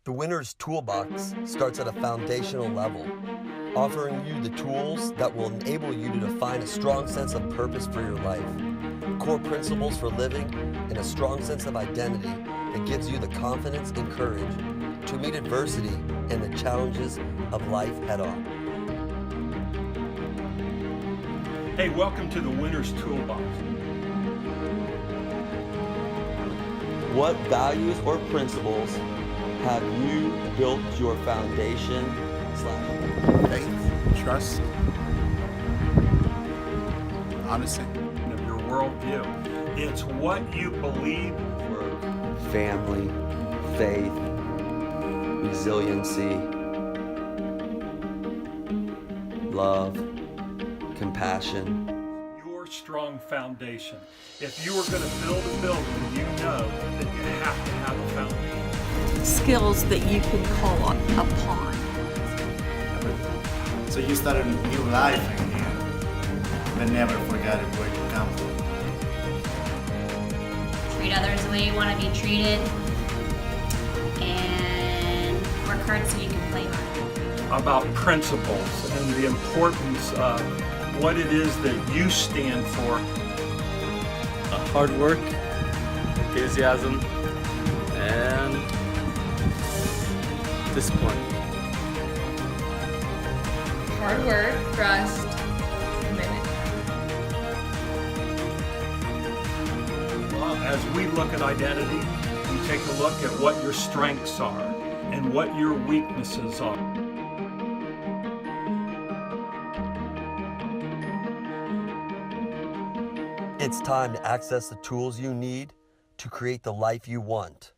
The winner's toolbox starts at a foundational level, offering you the tools that will enable you to define a strong sense of purpose for your life, core principles for living, and a strong sense of identity that gives you the confidence and courage to meet adversity and the challenges of life head on. Hey, welcome to the Winner's Toolbox. What values or principles have you built your foundation / faith, trust, honesty? Of your worldview. It's what you believe. work, family, faith, resiliency, love, compassion. Your strong foundation. If you are going to build a building, you know that you have to have a foundation. Skills that you can call upon. So you start a new life in here, but never forget where you come from. Treat others the way you want to be treated, and work hard so you can play hard. About principles and the importance of what it is that you stand for. Hard work, enthusiasm, and discipline. Hard work, trust, commitment. Well, as we look at identity, we take a look at what your strengths are and what your weaknesses are. It's time to access the tools you need to create the life you want.